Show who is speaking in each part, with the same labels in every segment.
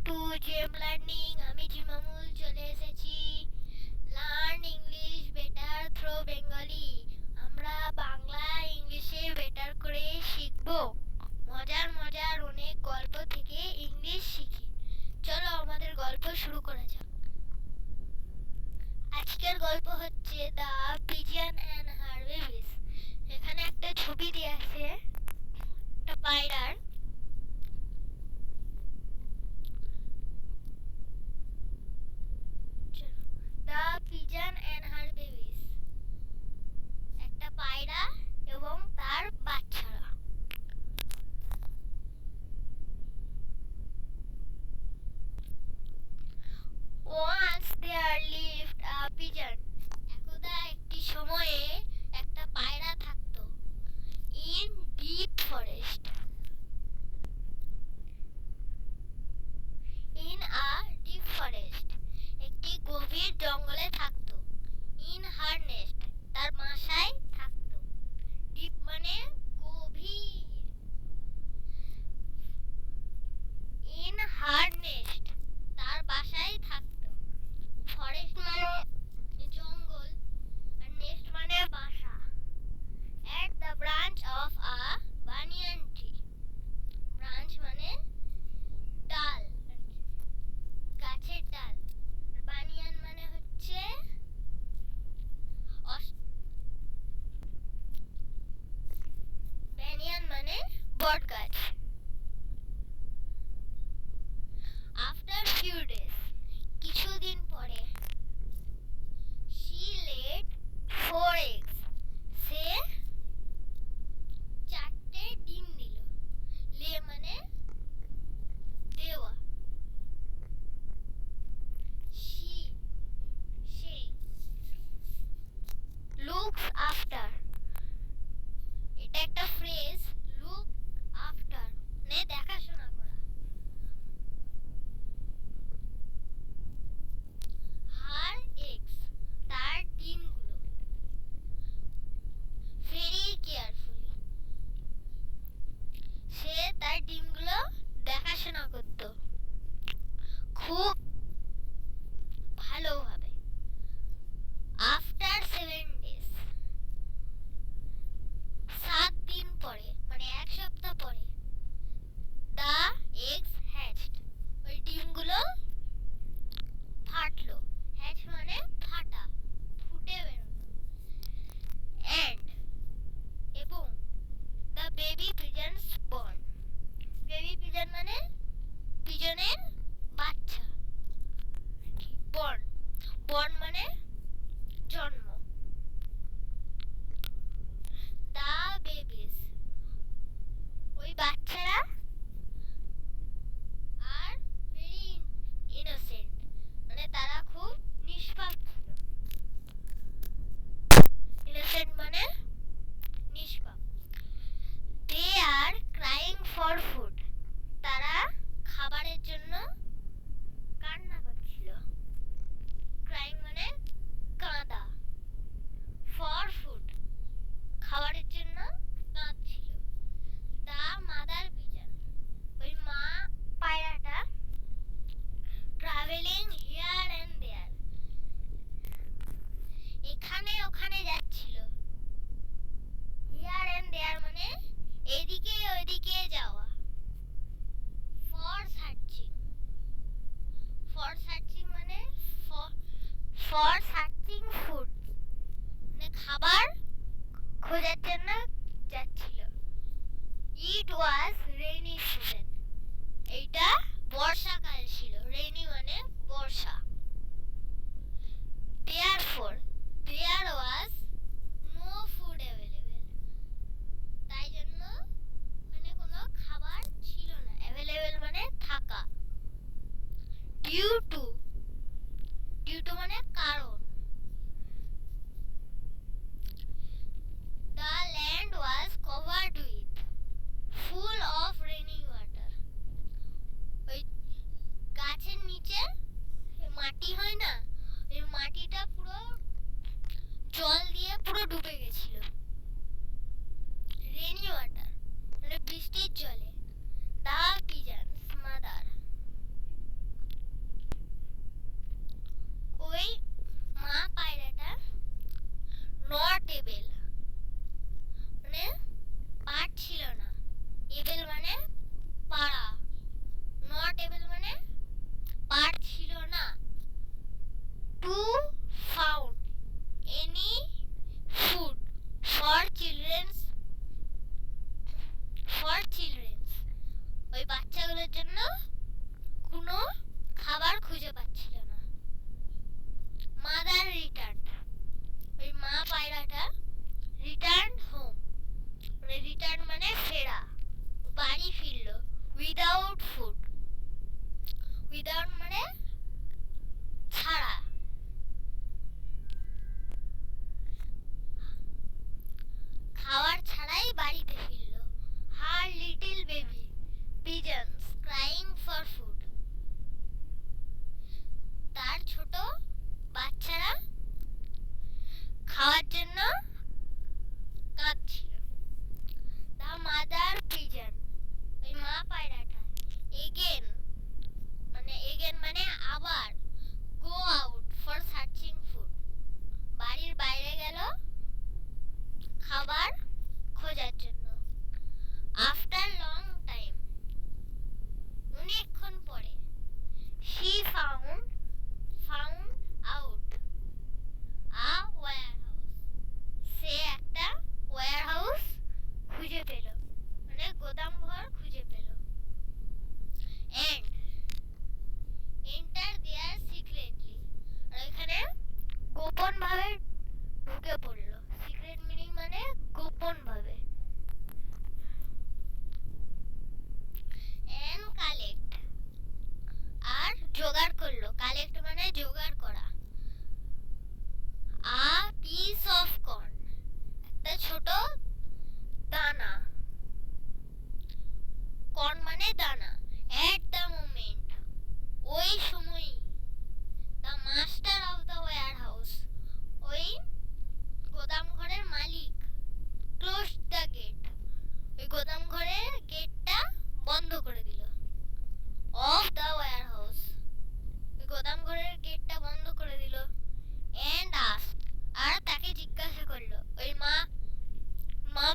Speaker 1: Two জেম learning. আমি জিমামুল চলে এসেছি। Learn English better through Bengali. আমরা বাংলা ইংলিশে বেটার করে শিখব। মজার মজার অনেক গল্প থেকে ইংলিশ শিখি। চলো আমাদের গল্প শুরু করা যাক। আজকের গল্প হচ্ছে the pigeon and her babies. এখানে একটা ছবি দেয়া আছে একটা পায়রার। The pigeon and her babies, একটা পায়রা এবং তার বাচ্চারা। Once there lived a pigeon. একদা একটি সময়ে একটা পায়রা থাকতো। In deep forest. In a deep forest. একটি গভীর জঙ্গলে থাকতো। In her nest. তার বাসায় থাকতো। ডিপ মানে গভীর। In her nest. তার বাসায় থাকতো। ফরেস্ট মানে জঙ্গল আর নেস্ট মানে বাসা। At the branch of a banyan tree. Branch মানে ডাল, গাছের ডাল। বানিয়ান মানে হচ্ছে ব্যানিয়ান মানে বট গাছ। After few days, কিছুদিন পরে, she laid 4 eggs. সে 4টে ডিম দিল। লে মানে দেওয়া। সে looks after, এটা একটা ফ্রেজ। look after মানে দেখাশোনা করা। her eggs, তার ডিমগুলো। very carefully, সে তার ডিমগুলো দেখাশোনা করত খুব ভালোভাবে। After 7 days, 7 দিন পরে মানে 1 সপ্তাহ পরে, the eggs hatched, ওই ডিমগুলো ফাটলো। হ্যাচ মানে ফাটা, ফুটে বেরোনো। and এবং the baby pigeons born. Baby pigeon মানে পিজনের বাচ্চা। born, born মানে জন্ম। the babies, ওই বাচ্চারা আর very innocent, মানে তারা খুব নিষ্পাপ ছিল। innocent মানে নিষ্পাপ। they are crying for food, তারা খাবারের জন্য কান্না করছিল। crying মানে কাঁদা। for food, খাবারের জন্য কাঁদছিল। the mother pigeon, ওই মা পায়রাটা traveling here and there, এখানে ওখানে যাচ্ছিল। here and there মানে এদিকে ওইদিকে যাওয়া। for searching, for searching মানে for searching food, মানে খাবার খোঁজার জন্য যাচ্ছিল। it was rainy season, এইটা বর্ষাকাল ছিল। rainy মানে বর্ষা। therefore, there was no food available, তাই জন্য মানে কোনো খাবার ছিল না। available মানে থাকা। due to, due to মানে কারণ। the land was covered with, full of rainy water, ওই গাছের নিচে মাটি হয় না, এই মাটিটা পুরো জল দিয়ে পুরো ডুবে গেছিল। রেনি ওয়াটার মানে বৃষ্টির জলে। the pigeons mother, জোগাড় করলো। কালেক্ট মানে জোগাড় করা। আ পিস অফ কর্ন, একটা ছোট দানা। কর্ন মানে দানা। এট দ্য মোমেন্ট, ওই সময়, the master of the warehouse, ওই গোদাম ঘরের মালিক, ক্লোজ দ্য গেট, ওই গোদাম ঘরের গেটটা বন্ধ করে দিল। অফ দ্য ওয়্যার হাউস, ওই গোদাম ঘরের গেটটা বন্ধ করে দিল। এন্ড আস্কড, আর তাকে জিজ্ঞাসা করলো, ওই মা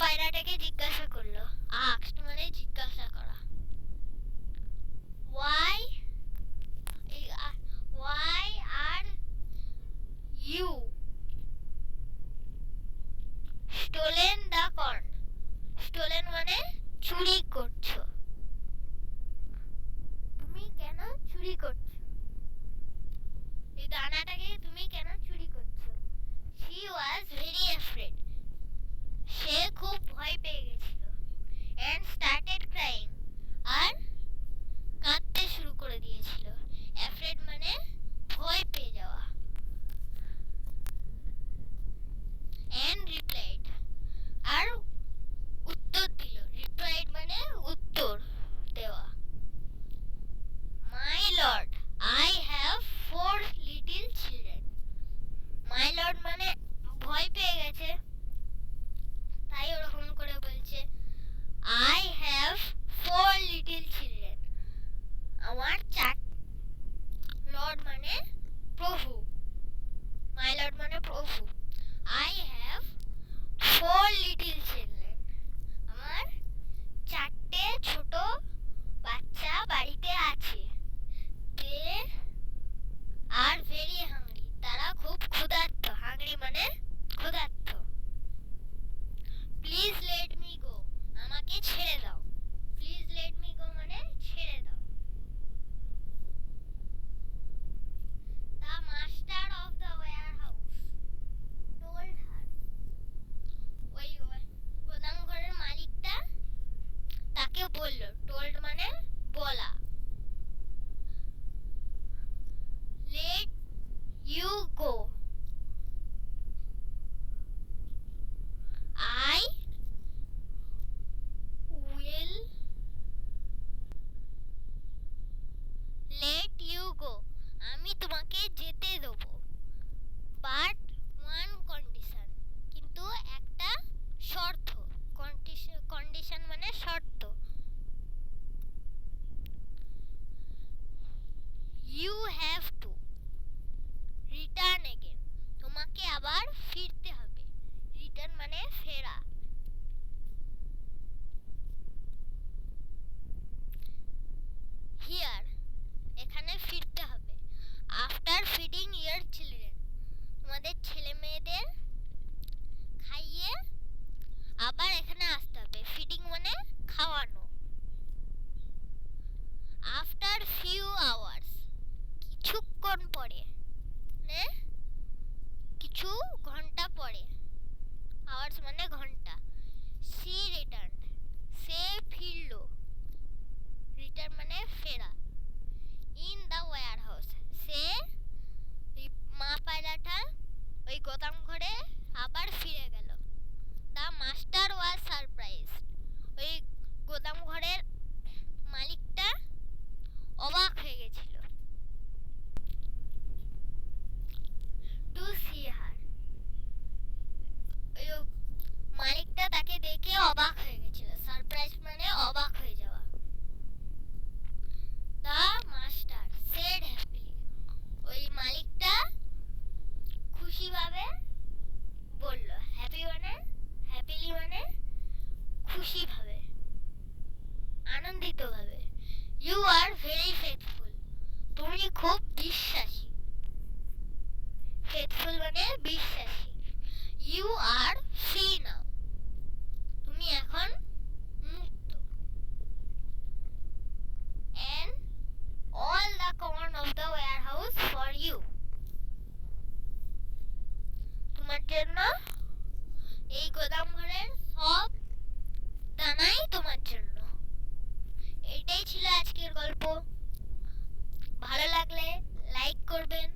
Speaker 1: পায়রাটাকে জিজ্ঞাসা করলো। আস্কড মানে জিজ্ঞাসা করা। Why are you stolen the corn? Stolen মানে চুরি করছো। তুমি কেন চুরি করছো? এই দানাটাকে তুমি কেন চুরি করছো? She was very afraid. সে খুব ভয় পেয়ে গেছিল। And started crying, আর কাঁদতে শুরু করে দিয়েছিল। অ্যাফ্রেড মানে ভয় পেয়ে যাওয়া। And replied, আর উত্তর দিল। রিপ্লাইড মানে উত্তর দেওয়া। My lord, I have 4 little children. My lord মানে ভয় পেয়ে গেছে, তাই ওরকম করে বলছে। I have 4 little children. আমার লর্ড মানে প্রভু। মাই লর্ড মানে প্রভু। I have 4 little children. আমার 4টে ছোট বাচ্চা বাড়িতে আছে। They are very hungry. তারা খুব ক্ষুধার্ত। হাংরি মানে ক্ষুধার্ত। Please let me go. আমাকে ছেড়ে দাও। Please let me go মানে ছেড়ে দাও। The master of the warehouse told her. ওই গোদাম ঘরের মালিকটা তাকে বলল। told মানে বলা। Let you go. I will let you go. আমি তোমাকে যেতে দেবো। But one condition. কিন্তু একটা শর্ত। কন্ডিশন মানে শর্ত। You have to return again. তোমাকে আবার ফিরতে হবে। রিটার্ন মানে ফেরা। Here, এখানে ফিরতে হবে। After feeding your children, তোমাদের ছেলে মেয়েদের খাইয়ে আবার এখানে আসতে হবে। ফিডিং মানে খাওয়ানো। After few hours, কিছুক্ষণ পরে, মানে কিছু ঘন্টা পরে। আওয়ার্স মানে ঘন্টা। She returned, সে ফিরল। রিটার্ন মানে ফেরা। In the warehouse, সে মা পায়রাটা ওই গোদাম ঘরে আবার ফিরে গেল। The master was surprised. ওই গোদাম ঘরের মালিকটা অবাক হয়ে গেছিল। To see her, ওই মালিকটা তাকে দেখে অবাক হয়ে গেছিল। সারপ্রাইজ মানে অবাক হয়ে যাওয়া। The master said happily. ওই মালিকটা খুশিভাবে বলল। হ্যাপিলি মানে খুশিভাবে, আনন্দিতভাবে। You are very faithful. তুমি খুব বিশ্বাসী। Faithful মানে বিশ্বাসী। You are free now. তুমি এখন মুক্ত। And all the corn of the warehouse for you. তোমার জন্য এই গোদাম ঘরের সব দানাই তোমার জন্য। এটাই ছিল আজকের গল্প। ভালো লাগলে লাগলে লাইক করবেন।